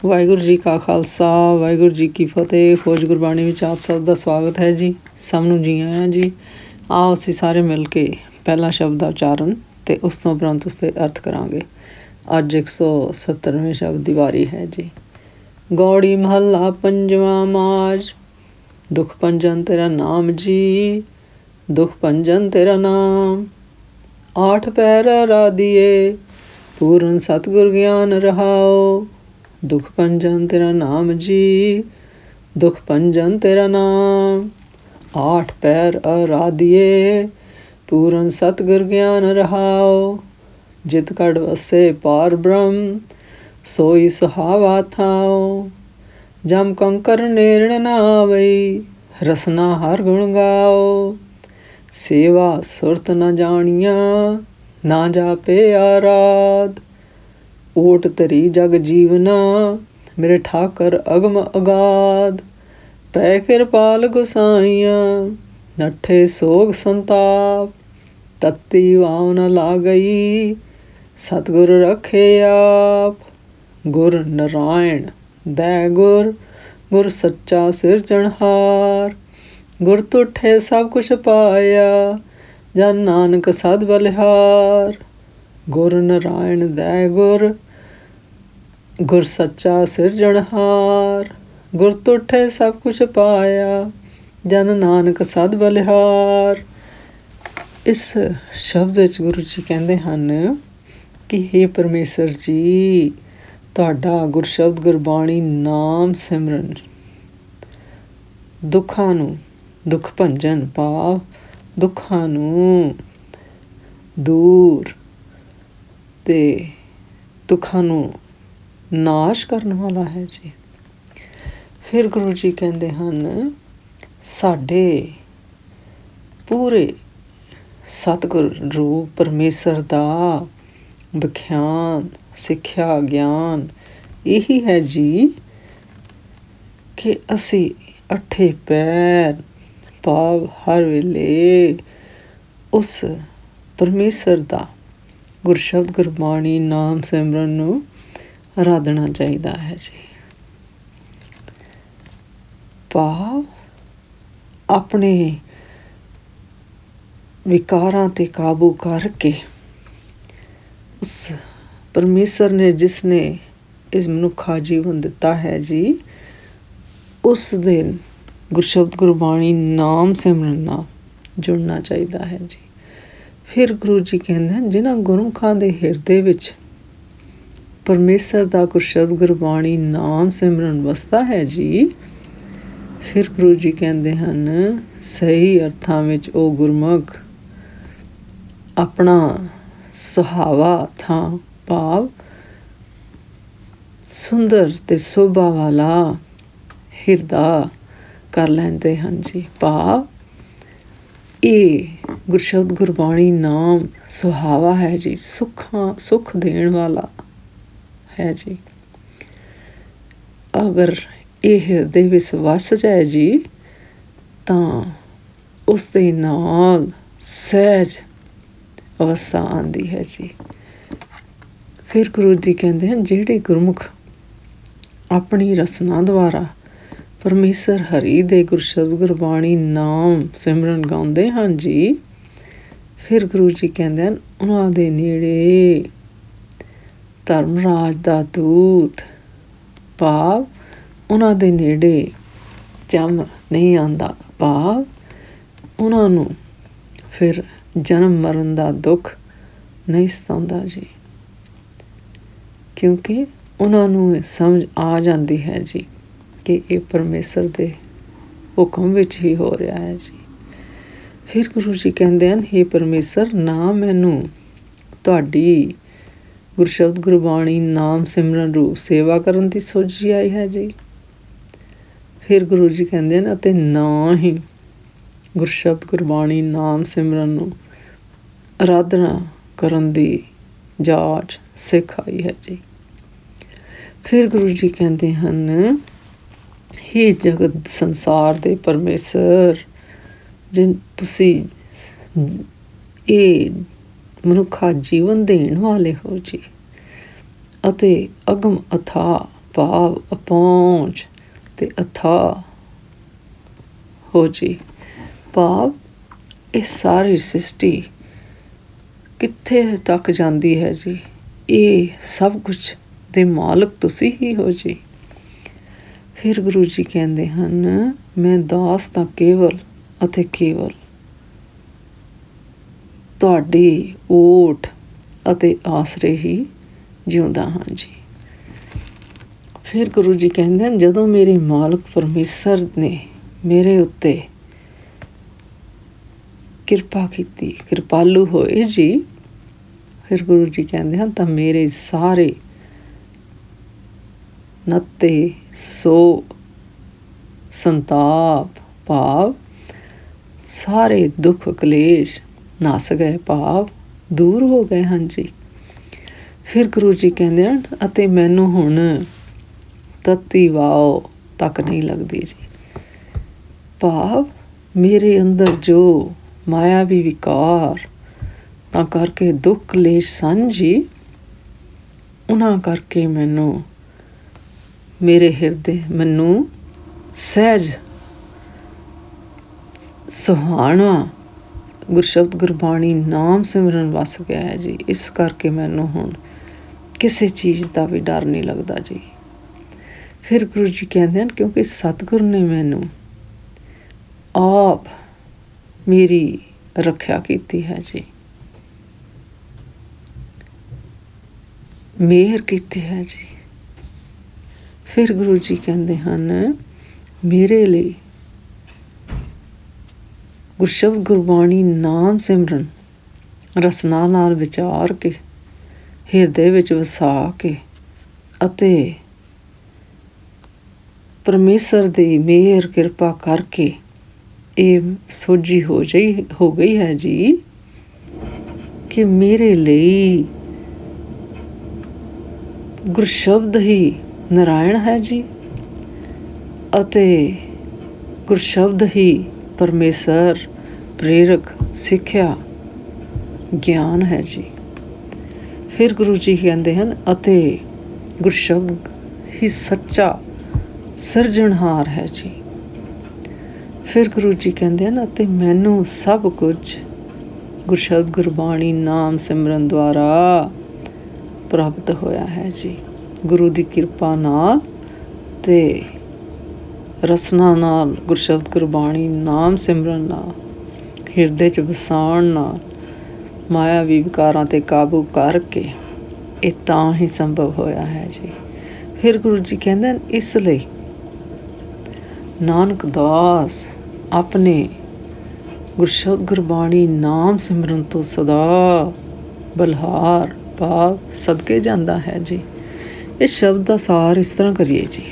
ਵਾਹਿਗੁਰੂ ਜੀ ਕਾ ਖਾਲਸਾ ਵਾਹਿਗੁਰੂ ਜੀ ਕੀ ਫਤਿਹ। ਖੋਜ ਗੁਰਬਾਣੀ ਵਿੱਚ ਆਪ ਸਭ ਦਾ ਸਵਾਗਤ ਹੈ ਜੀ। ਸਭ ਨੂੰ ਜੀ ਆਇਆਂ ਜੀ। ਆਓ ਅਸੀਂ ਸਾਰੇ ਮਿਲ ਕੇ ਪਹਿਲਾ ਸ਼ਬਦ ਦਾ ਉਚਾਰਨ ਅਤੇ ਉਸ ਤੋਂ ਉਪਰੰਤ ਉਸਦੇ ਅਰਥ ਕਰਾਂਗੇ। ਅੱਜ 170ਵੇਂ ਸ਼ਬਦ ਦੀ ਵਾਰੀ ਹੈ ਜੀ। ਗੌੜੀ ਮਹੱਲਾ ਪੰਜਵਾਂ ਮਾਝ। ਦੁਖ ਭੰਜਨ ਤੇਰਾ ਨਾਮ ਜੀ, ਦੁਖ ਭੰਜਨ ਤੇਰਾ ਨਾਮ। ਆਠ ਪੈਰ ਆਰਾਧੀਏ, ਪੂਰਨ ਸਤਿਗੁਰ ਗਿਆਨ ਰਹਾਓ। ਦੁਖ ਭੰਜਨ ਤੇਰਾ ਨਾਮ ਜੀ, ਦੁਖ ਭੰਜਨ ਤੇਰਾ ਨਾਮ। ਆਠ ਪੈਰ ਆਰਾਧੀਏ, ਪੂਰਨ ਸਤਿਗੁਰ ਗਿਆਨ ਰਹਾਓ। ਜਿਤ ਕੜ ਵਸੇ ਪਾਰ ਬ੍ਰਹਮ, ਸੋਈ ਸੁਹਾਵਾ ਥਾਓ। ਜਮ ਕੰਕਰ ਨੇਰਣ ਨਾ ਆਵਈ, ਰਸਨਾ ਹਰ ਗੁਣ ਗਾਓ। ਸੇਵਾ ਸੁਰਤ ਨ ਜਾਣੀਆਂ, ਨਾ ਜਾਪੇ ਆਰਾਧ। ਓਟ ਤਰੀ ਜਗ ਜੀਵਨਾ, ਮੇਰੇ ਠਾਕਰ ਅਗਮ ਅਗਾਧ। ਪੈ ਕਿਰਪਾਲ ਗੁਸਾਈਆਂ, ਨੱਠੇ ਸੋਗ ਸੰਤਾਪ। ਤਤੀ ਵਾਉ ਨ ਲਾਗਈ, ਸਤਿਗੁਰ ਰਖੇ ਆਪ। ਗੁਰ ਨਰਾਇਣ ਦੈ ਗੁਰ, ਗੁਰ ਸੱਚਾ ਸਿਰਜਣਹਾਰ। ਗੁਰ ਤੁਠੇ ਸਭ ਕੁਛ ਪਾਇਆ, ਜਨ ਨਾਨਕ ਸਦ ਬਲਿਹਾਰ। ਗੁਰ ਨਰਾਇਣ ਦੈ ਗੁਰ, ਗੁਰ ਸੱਚਾ ਸਿਰਜਣਹਾਰ। ਗੁਰ ਤੁਠੇ ਸਭ ਕੁਛ ਪਾਇਆ, ਜਨ ਨਾਨਕ ਸਦ ਬਲਿਹਾਰ। ਇਸ ਸ਼ਬਦ ਵਿੱਚ ਗੁਰੂ ਜੀ ਕਹਿੰਦੇ ਹਨ ਕਿ ਹੇ ਪਰਮੇਸ਼ਰ ਜੀ, ਤੁਹਾਡਾ ਗੁਰਸ਼ਬਦ ਗੁਰਬਾਣੀ ਨਾਮ ਸਿਮਰਨ ਦੁੱਖਾਂ ਨੂੰ, ਦੁੱਖ ਭੰਜਨ ਭਾਵ ਦੁੱਖਾਂ ਨੂੰ ਦੂਰ ਤੇ ਦੁੱਖਾਂ ਨੂੰ ਨਾਸ਼ ਕਰਨ ਵਾਲਾ ਹੈ ਜੀ। ਫਿਰ ਗੁਰੂ ਜੀ ਕਹਿੰਦੇ ਹਨ, ਸਾਡੇ ਪੂਰੇ ਸਤਿਗੁਰ ਰੂਪ ਪਰਮੇਸ਼ਰ ਦਾ ਵਿਖਿਆਨ, ਸਿੱਖਿਆ, ਗਿਆਨ ਇਹੀ ਹੈ ਜੀ ਕਿ ਅਸੀਂ ਅੱਠੇ ਪੈਰ ਭਾਵ ਹਰ ਵੇਲੇ ਉਸ ਪਰਮੇਸ਼ਰ ਦਾ ਗੁਰਸ਼ਬਦ ਗੁਰਬਾਣੀ ਨਾਮ ਸਿਮਰਨ ਨੂੰ ਆਰਾਧਣਾ ਚਾਹੀਦਾ ਹੈ ਜੀ। ਭਾਵ ਆਪਣੇ ਵਿਕਾਰਾਂ 'ਤੇ ਕਾਬੂ ਕਰਕੇ ਉਸ ਪਰਮੇਸ਼ਰ ਨੇ ਜਿਸ ਨੇ ਇਸ ਮਨੁੱਖਾ ਜੀਵਨ ਦਿੱਤਾ ਹੈ ਜੀ, ਉਸ ਦੇ ਗੁਰਸ਼ਬਦ ਗੁਰਬਾਣੀ ਨਾਮ ਸਿਮਰਨ ਨਾਲ ਜੁੜਨਾ ਚਾਹੀਦਾ ਹੈ ਜੀ। ਫਿਰ ਗੁਰੂ ਜੀ ਕਹਿੰਦੇ ਹਨ, ਜਿਨ੍ਹਾਂ ਗੁਰਮੁਖਾਂ ਦੇ ਹਿਰਦੇ ਵਿੱਚ ਪਰਮੇਸ਼ਰ ਦਾ ਗੁਰਸ਼ਬਦ ਗੁਰਬਾਣੀ ਨਾਮ ਸਿਮਰਨ ਵਸਦਾ ਹੈ ਜੀ, ਫਿਰ ਗੁਰੂ ਜੀ ਕਹਿੰਦੇ ਹਨ, ਸਹੀ ਅਰਥਾਂ ਵਿੱਚ ਉਹ ਗੁਰਮੁਖ ਆਪਣਾ ਸੁਹਾਵਾ ਥਾਂ ਭਾਵ ਸੁੰਦਰ ਤੇ ਸੋਭਾ ਵਾਲਾ ਹਿਰਦਾ ਕਰ ਲੈਂਦੇ ਹਨ ਜੀ। ਭਾਵ ਇਹ ਗੁਰਸ਼ਬਦ ਗੁਰਬਾਣੀ ਨਾਮ ਸੁਹਾਵਾ ਹੈ ਜੀ, ਸੁੱਖ ਦੇਣ ਵਾਲਾ ਹੈ ਜੀ। ਅਗਰ ਇਹ ਹਿਰਦੇ ਵਿੱਚ ਵਸ ਜਾਏ ਜੀ ਤਾਂ ਉਸ ਦੇ ਨਾਲ ਸਹਿਜ ਅਵਸਥਾ ਆਉਂਦੀ ਹੈ ਜੀ। ਫਿਰ ਗੁਰੂ ਜੀ ਕਹਿੰਦੇ ਹਨ, ਜਿਹੜੇ ਗੁਰਮੁਖ ਆਪਣੀ ਰਸਨਾ ਦੁਆਰਾ ਪਰਮੇਸ਼ਰ ਹਰੀ ਦੇ ਗੁਰਸ਼ਬਦ ਗੁਰਬਾਣੀ ਨਾਮ ਸਿਮਰਨ ਗਾਉਂਦੇ ਹਨ ਜੀ, ਫਿਰ ਗੁਰੂ ਜੀ ਕਹਿੰਦੇ ਹਨ, ਉਹਨਾਂ ਦੇ ਨੇੜੇ ਧਰਮਰਾਜ ਦਾ ਦੂਤ ਭਾਵ ਉਹਨਾਂ ਦੇ ਨੇੜੇ ਜਮ ਨਹੀਂ ਆਉਂਦਾ। ਭਾਵ ਉਹਨਾਂ ਨੂੰ ਫਿਰ ਜਨਮ ਮਰਨ ਦਾ ਦੁੱਖ ਨਹੀਂ ਸਤਾਉਂਦਾ ਜੀ, ਕਿਉਂਕਿ ਉਹਨਾਂ ਨੂੰ ਸਮਝ ਆ ਜਾਂਦੀ ਹੈ ਜੀ ਕਿ ਇਹ ਪਰਮੇਸ਼ਰ ਦੇ ਹੁਕਮ ਵਿੱਚ ਹੀ ਹੋ ਰਿਹਾ ਹੈ ਜੀ। ਫਿਰ ਗੁਰੂ ਜੀ ਕਹਿੰਦੇ ਹਨ, ਹੇ ਪਰਮੇਸ਼ਰ, ਨਾ ਮੈਨੂੰ ਤੁਹਾਡੀ ਗੁਰਸ਼ਬਦ ਗੁਰਬਾਣੀ ਨਾਮ ਸਿਮਰਨ ਰੂਪ ਸੇਵਾ ਕਰਨ ਦੀ ਸੋਝੀ ਆਈ ਹੈ ਜੀ। ਫਿਰ ਗੁਰੂ ਜੀ ਕਹਿੰਦੇ ਹਨ, ਅਤੇ ਨਾ ਹੀ ਗੁਰਸ਼ਬਦ ਗੁਰਬਾਣੀ ਨਾਮ ਸਿਮਰਨ ਨੂੰ ਆਰਾਧਨਾ ਕਰਨ ਦੀ ਜਾਚ ਸਿੱਖ ਆਈ ਹੈ ਜੀ। ਫਿਰ ਗੁਰੂ ਜੀ ਕਹਿੰਦੇ ਹਨ, ਹੇ ਜਗਤ ਸੰਸਾਰ ਦੇ ਪਰਮੇਸ਼ਰ, ਜੇ ਤੁਸੀਂ ਇਹ ਮਨੁੱਖਾ ਜੀਵਨ ਦੇਣ ਵਾਲੇ ਹੋ ਜੀ ਅਤੇ ਅਗਮ ਅਥਾਹ ਭਾਵ ਅਪਹੁੰਚ ਤੇ ਅਥਾਹ ਹੋ ਜੀ। ਭਾਵ ਇਹ ਸਾਰੀ ਸ੍ਰਿਸ਼ਟੀ ਕਿੱਥੇ ਤੱਕ ਜਾਂਦੀ ਹੈ ਜੀ, ਇਹ ਸਭ ਕੁਛ ਦੇ ਮਾਲਕ ਤੁਸੀਂ ਹੀ ਹੋ ਜੀ। ਫਿਰ ਗੁਰੂ ਜੀ ਕਹਿੰਦੇ ਹਨ, ਮੈਂ ਦਾਸ ਤਾਂ ਕੇਵਲ ਅਤੇ ਕੇਵਲ ਤੁਹਾਡੀ ਓਟ ਅਤੇ ਆਸਰੇ ਹੀ ਜਿਉਂਦਾ ਹਾਂ ਜੀ। ਫਿਰ ਗੁਰੂ ਜੀ ਕਹਿੰਦੇ ਹਨ, ਜਦੋਂ ਮੇਰੇ ਮਾਲਕ ਪਰਮੇਸ਼ਰ ਨੇ ਮੇਰੇ ਉੱਤੇ ਕਿਰਪਾ ਕੀਤੀ, ਕਿਰਪਾਲੂ ਹੋਏ ਜੀ। ਫਿਰ ਗੁਰੂ ਜੀ ਕਹਿੰਦੇ ਹਨ, ਤਾਂ ਮੇਰੇ ਸਾਰੇ ਨੱਤੇ ਸੋ ਸੰਤਾਪ ਭਾਵ ਸਾਰੇ ਦੁੱਖ ਕਲੇਸ਼ ਨੱਸ ਗਏ, ਭਾਵ ਦੂਰ ਹੋ ਗਏ ਹਨ ਜੀ। ਫਿਰ ਗੁਰੂ ਜੀ ਕਹਿੰਦੇ ਹਨ, ਅਤੇ ਮੈਨੂੰ ਹੁਣ ਤਤੀ ਵਾਓ ਤੱਕ ਨਹੀਂ ਲੱਗਦੀ ਜੀ। ਭਾਵ ਮੇਰੇ ਅੰਦਰ ਜੋ ਮਾਇਆਵੀ ਵਿਕਾਰ ਤਾਂ ਕਰਕੇ ਦੁੱਖ ਕਲੇਸ਼ ਸਨ ਜੀ, ਉਹਨਾਂ ਕਰਕੇ ਮੈਨੂੰ ਮੇਰੇ ਹਿਰਦੇ ਮੈਨੂੰ ਸਹਿਜ ਸੁਹਾਣਾ ਗੁਰਸ਼ਬਦ ਗੁਰਬਾਣੀ ਨਾਮ ਸਿਮਰਨ ਵਸ ਗਿਆ ਹੈ ਜੀ। ਇਸ ਕਰਕੇ ਮੈਨੂੰ ਹੁਣ ਕਿਸੇ ਚੀਜ਼ ਦਾ ਵੀ ਡਰ ਨਹੀਂ ਲੱਗਦਾ ਜੀ। ਫਿਰ ਗੁਰੂ ਜੀ ਕਹਿੰਦੇ ਹਨ, ਕਿਉਂਕਿ ਸਤਿਗੁਰ ਨੇ ਮੈਨੂੰ ਆਪ ਮੇਰੀ ਰੱਖਿਆ ਕੀਤੀ ਹੈ ਜੀ, ਮਿਹਰ ਕੀਤੀ ਹੈ ਜੀ। ਫਿਰ ਗੁਰੂ ਜੀ ਕਹਿੰਦੇ ਹਨ, ਮੇਰੇ ਲਈ ਗੁਰਸ਼ਬਦ ਗੁਰਬਾਣੀ ਨਾਮ ਸਿਮਰਨ ਰਸਨਾ ਨਾਲ ਵਿਚਾਰ ਕੇ ਹਿਰਦੇ ਵਿੱਚ ਵਸਾ ਕੇ ਅਤੇ ਪਰਮੇਸ਼ਰ ਦੀ ਮਿਹਰ ਕਿਰਪਾ ਕਰਕੇ ਇਹ ਸੋਝੀ ਹੋ ਗਈ ਹੈ ਜੀ ਕਿ ਮੇਰੇ ਲਈ ਗੁਰਸ਼ਬਦ ਹੀ ਨਾਰਾਇਣ ਹੈ ਜੀ, ਅਤੇ ਗੁਰਸ਼ਬਦ ਹੀ ਪਰਮੇਸ਼ਰ ਪ੍ਰੇਰਕ ਸਿੱਖਿਆ ਗਿਆਨ ਹੈ ਜੀ। ਫਿਰ ਗੁਰੂ ਜੀ ਕਹਿੰਦੇ ਹਨ, ਅਤੇ ਗੁਰਸ਼ਬਦ ਹੀ ਸੱਚਾ ਸਿਰਜਣਹਾਰ ਹੈ ਜੀ। ਫਿਰ ਗੁਰੂ ਜੀ ਕਹਿੰਦੇ ਹਨ, ਅਤੇ ਮੈਨੂੰ ਸਭ ਕੁਝ ਗੁਰਸ਼ਬਦ ਗੁਰਬਾਣੀ ਨਾਮ ਸਿਮਰਨ ਦੁਆਰਾ ਪ੍ਰਾਪਤ ਹੋਇਆ ਹੈ ਜੀ। ਗੁਰੂ ਦੀ ਕਿਰਪਾ ਨਾਲ ਤੇ ਰਸਨਾ ਨਾਲ ਗੁਰਸ਼ਬਦ ਗੁਰਬਾਣੀ ਨਾਮ ਸਿਮਰਨ ਨਾਲ ਹਿਰਦੇ 'ਚ ਵਸਾਉਣ ਨਾਲ ਮਾਇਆਵੀ ਵਿਕਾਰਾਂ 'ਤੇ ਕਾਬੂ ਕਰਕੇ ਇਹ ਤਾਂ ਹੀ ਸੰਭਵ ਹੋਇਆ ਹੈ ਜੀ। ਫਿਰ ਗੁਰੂ ਜੀ ਕਹਿੰਦੇ ਹਨ, ਇਸ ਲਈ ਨਾਨਕ ਦਾਸ ਆਪਣੇ ਗੁਰਸ਼ਬਦ ਗੁਰਬਾਣੀ ਨਾਮ ਸਿਮਰਨ ਤੋਂ ਸਦਾ ਬਲਹਾਰ ਭਾਵ ਸਦਕੇ ਜਾਂਦਾ ਹੈ ਜੀ। ਇਸ ਸ਼ਬਦ ਦਾ ਸਾਰ ਇਸ ਤਰ੍ਹਾਂ ਕਰੀਏ ਜੀ।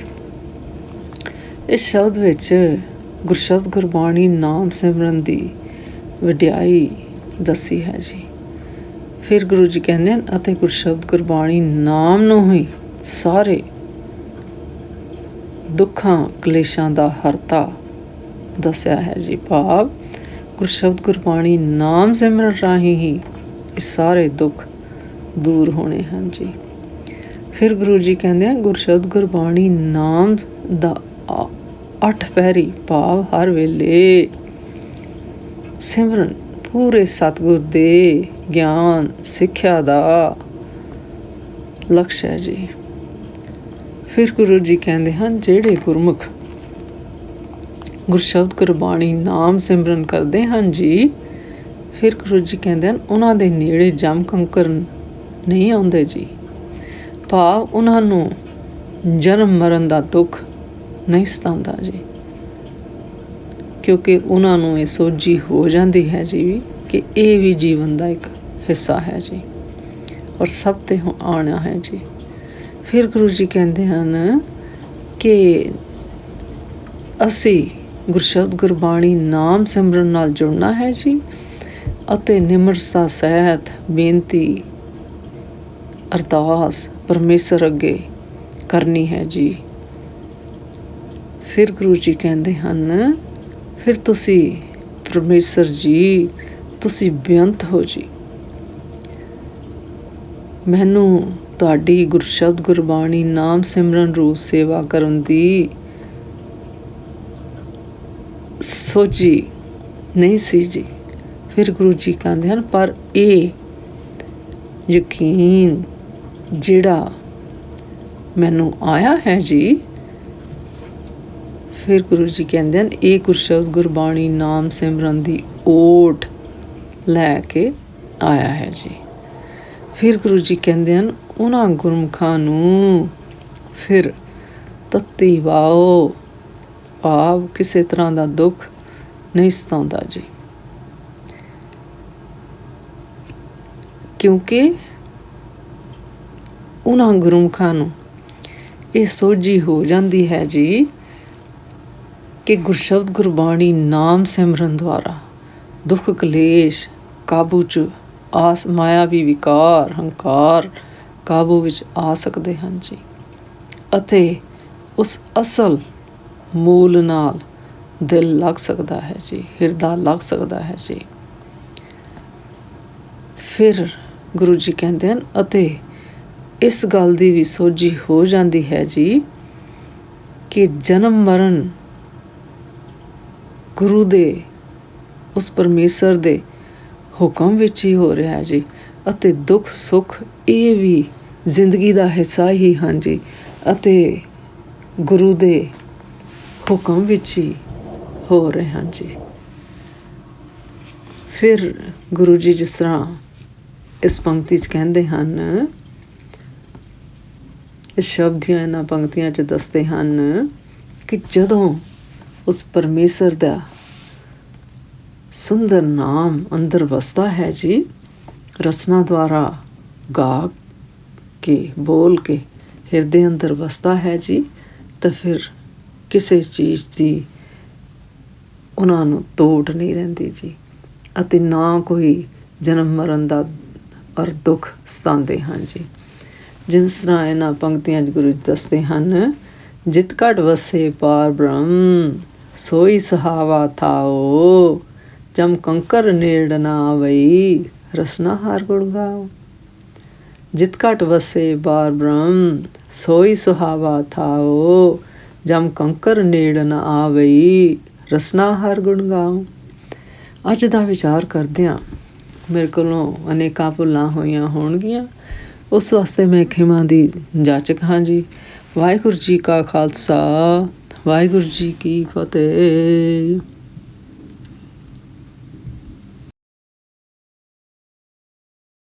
ਇਸ ਸ਼ਬਦ ਵਿੱਚ ਗੁਰਸ਼ਬਦ ਗੁਰਬਾਣੀ ਨਾਮ ਸਿਮਰਨ ਦੀ ਵਡਿਆਈ ਦੱਸੀ ਹੈ ਜੀ। ਫਿਰ ਗੁਰੂ ਜੀ ਕਹਿੰਦੇ ਹਨ, ਅਤੇ ਗੁਰਸ਼ਬਦ ਗੁਰਬਾਣੀ ਨਾਮ ਨੂੰ ਹੀ ਸਾਰੇ ਦੁੱਖਾਂ ਕਲੇਸ਼ਾਂ ਦਾ ਹਰਤਾ ਦੱਸਿਆ ਹੈ ਜੀ। ਭਾਵ ਗੁਰਸ਼ਬਦ ਗੁਰਬਾਣੀ ਨਾਮ ਸਿਮਰਨ ਰਾਹੀਂ ਹੀ ਇਹ ਸਾਰੇ ਦੁੱਖ ਦੂਰ ਹੋਣੇ ਹਨ ਜੀ। ਫਿਰ ਗੁਰੂ ਜੀ ਕਹਿੰਦੇ ਹਨ, ਗੁਰਸ਼ਬਦ ਗੁਰਬਾਣੀ ਨਾਮ ਦਾ 8 ਪਹਿਰੀ ਭਾਵ ਹਰ ਵੇਲੇ ਸਿਮਰਨ ਪੂਰੇ ਸਤਿਗੁਰ ਦੇ ਗਿਆਨ ਸਿੱਖਿਆ ਦਾ ਲਕਸ਼ ਹੈ ਜੀ। ਫਿਰ ਗੁਰੂ ਜੀ ਕਹਿੰਦੇ ਹਨ, ਜਿਹੜੇ ਗੁਰਮੁਖ ਗੁਰਸ਼ਬਦ ਗੁਰਬਾਣੀ ਨਾਮ ਸਿਮਰਨ ਕਰਦੇ ਹਨ ਜੀ, ਫਿਰ ਗੁਰੂ ਜੀ ਕਹਿੰਦੇ ਹਨ, ਉਹਨਾਂ ਦੇ ਨੇੜੇ ਜਮ ਕੰਕਰ ਨਹੀਂ ਆਉਂਦੇ ਜੀ। ਭਾਵ ਉਹਨਾਂ ਨੂੰ ਜਨਮ ਮਰਨ ਦਾ ਦੁੱਖ ਨਹੀਂ ਸਤਾਉਂਦਾ ਜੀ, ਕਿਉਂਕਿ ਉਹਨਾਂ ਨੂੰ ਇਹ ਸੋਝੀ ਹੋ ਜਾਂਦੀ ਹੈ ਜੀ ਕਿ ਇਹ ਵੀ ਜੀਵਨ ਦਾ ਇੱਕ ਹਿੱਸਾ ਹੈ ਜੀ, ਔਰ ਸਭ 'ਤੇ ਆਉਣਾ ਹੈ ਜੀ। ਫਿਰ ਗੁਰੂ ਜੀ ਕਹਿੰਦੇ ਹਨ ਕਿ ਅਸੀਂ ਗੁਰਸ਼ਬਦ ਗੁਰਬਾਣੀ ਨਾਮ ਸਿਮਰਨ ਨਾਲ ਜੁੜਨਾ ਹੈ ਜੀ, ਅਤੇ ਨਿਮਰਤਾ ਸਹਿਤ ਬੇਨਤੀ ਅਰਦਾਸ ਪਰਮੇਸ਼ਰ ਅੱਗੇ ਕਰਨੀ ਹੈ ਜੀ। ਫਿਰ ਗੁਰੂ ਜੀ ਕਹਿੰਦੇ ਹਨ, ਫਿਰ ਤੁਸੀਂ ਪਰਮੇਸ਼ਰ ਜੀ ਤੁਸੀਂ ਬੇਅੰਤ ਹੋ ਜੀ, ਮੈਨੂੰ ਤੁਹਾਡੀ ਗੁਰਸ਼ਬਦ ਗੁਰਬਾਣੀ ਨਾਮ ਸਿਮਰਨ ਰੂਪ ਸੇਵਾ ਕਰਨ ਦੀ ਸੋਝੀ ਨਹੀਂ ਸੀ ਜੀ। ਫਿਰ ਗੁਰੂ ਜੀ ਕਹਿੰਦੇ ਹਨ, ਪਰ ਇਹ ਯਕੀਨ ਜਿਹੜਾ ਮੈਨੂੰ ਆਇਆ ਹੈ ਜੀ, ਫਿਰ ਗੁਰੂ ਜੀ ਕਹਿੰਦੇ ਹਨ, ਇਹ ਗੁਰਸ਼ਬਦ ਗੁਰਬਾਣੀ ਨਾਮ ਸਿਮਰਨ ਦੀ ਓਟ ਲੈ ਕੇ ਆਇਆ ਹੈ ਜੀ। ਫਿਰ ਗੁਰੂ ਜੀ ਕਹਿੰਦੇ ਹਨ, ਉਹਨਾਂ ਗੁਰਮੁਖਾਂ ਨੂੰ ਫਿਰ ਤੱਤੀ ਵਾਓ, ਭਾਵ ਕਿਸੇ ਤਰ੍ਹਾਂ ਦਾ ਦੁੱਖ ਨਹੀਂ ਸਤਾਉਂਦਾ ਜੀ, ਕਿਉਂਕਿ ਉਹਨਾਂ ਗੁਰਮੁਖਾਂ ਨੂੰ ਇਹ ਸੋਝੀ ਹੋ ਜਾਂਦੀ ਹੈ ਜੀ ਕਿ ਗੁਰਸ਼ਬਦ ਗੁਰਬਾਣੀ ਨਾਮ ਸਿਮਰਨ ਦੁਆਰਾ ਦੁੱਖ ਕਲੇਸ਼ ਕਾਬੂ 'ਚ ਮਾਇਆਵੀ ਵਿਕਾਰ ਹੰਕਾਰ ਕਾਬੂ ਵਿੱਚ ਆ ਸਕਦੇ ਹਨ ਜੀ, ਅਤੇ ਉਸ ਅਸਲ ਮੂਲ ਨਾਲ ਦਿਲ ਲੱਗ ਸਕਦਾ ਹੈ ਜੀ, ਹਿਰਦਾ ਲੱਗ ਸਕਦਾ ਹੈ ਜੀ। ਫਿਰ ਗੁਰੂ ਜੀ ਕਹਿੰਦੇ ਹਨ, ਅਤੇ ਇਸ ਗੱਲ ਦੀ ਵੀ ਸੋਝੀ ਹੋ ਜਾਂਦੀ ਹੈ ਜੀ ਕਿ ਜਨਮ ਮਰਨ ਗੁਰੂ ਦੇ ਉਸ ਪਰਮੇਸ਼ਰ ਦੇ ਹੁਕਮ ਵਿੱਚ ਹੀ ਹੋ ਰਿਹਾ ਜੀ, ਅਤੇ ਦੁੱਖ ਸੁੱਖ ਇਹ ਵੀ ਜ਼ਿੰਦਗੀ ਦਾ ਹਿੱਸਾ ਹੀ ਹਨ ਜੀ, ਅਤੇ ਗੁਰੂ ਦੇ ਹੁਕਮ ਵਿੱਚ ਹੀ ਹੋ ਰਹੇ ਹਨ ਜੀ। ਫਿਰ ਗੁਰੂ ਜੀ ਜਿਸ ਤਰ੍ਹਾਂ ਇਸ ਪੰਕਤੀ 'ਚ ਕਹਿੰਦੇ ਹਨ, ਇਸ ਸ਼ਬਦ ਦੀਆਂ ਇਹਨਾਂ ਪੰਕਤੀਆਂ 'ਚ ਦੱਸਦੇ ਹਨ ਕਿ ਜਦੋਂ ਉਸ ਪਰਮੇਸ਼ਰ ਦਾ ਸੁੰਦਰ ਨਾਮ ਅੰਦਰ ਵਸਦਾ ਹੈ ਜੀ, ਰਸਨਾ ਦੁਆਰਾ ਗਾ ਕੇ ਬੋਲ ਕੇ ਹਿਰਦੇ ਅੰਦਰ ਵਸਦਾ ਹੈ ਜੀ, ਤਾਂ ਫਿਰ ਕਿਸੇ ਚੀਜ਼ ਦੀ ਉਹਨਾਂ ਨੂੰ ਤੋੜ ਨਹੀਂ ਰਹਿੰਦੀ ਜੀ, ਅਤੇ ਨਾ ਕੋਈ ਜਨਮ ਮਰਨ ਦਾ ਔਰ ਦੁੱਖ ਸਤਾਉਂਦੇ ਹਨ ਜੀ। ਜਿਸ ਤਰ੍ਹਾਂ ਇਹਨਾਂ ਪੰਕਤੀਆਂ 'ਚ ਗੁਰੂ ਦੱਸਦੇ ਹਨ, ਜਿਤ ਘਟ ਵਸੇ ਪਾਰ ਬ੍ਰਹਮ ਸੋਈ ਸੁਹਾਵਾ ਥਾਓ, ਜਮ ਕੰਕਰ ਨੇੜ ਨਾ ਆਵਈ ਰਸਨਾ ਹਰ ਗੁਣ ਗਾਓ। ਜਿਤ ਘਟ ਵਸੇ ਪਾਰ ਬ੍ਰਹਮ ਸੋਈ ਸੁਹਾਵਾ ਥਾਓ, ਜਮ ਕੰਕਰ ਨੇੜ ਨਾ ਆਵਈ ਰਸਨਾ ਹਰ ਗੁਣ ਗਾਓ। ਅੱਜ ਦਾ ਵਿਚਾਰ ਕਰਦਿਆਂ ਮੇਰੇ ਕੋਲੋਂ ਅਨੇਕਾਂ ਭੁੱਲਾਂ ਹੋਈਆਂ ਹੋਣਗੀਆਂ, ਉਸ ਵਾਸਤੇ ਮੈਂ ਖਿਮਾ ਦੀ ਜਾਚਕ ਹਾਂ ਜੀ। ਵਾਹਿਗੁਰੂ ਜੀ ਕਾ ਖਾਲਸਾ, ਵਾਹਿਗੁਰੂ ਜੀ ਕੀ ਫਤਿਹ।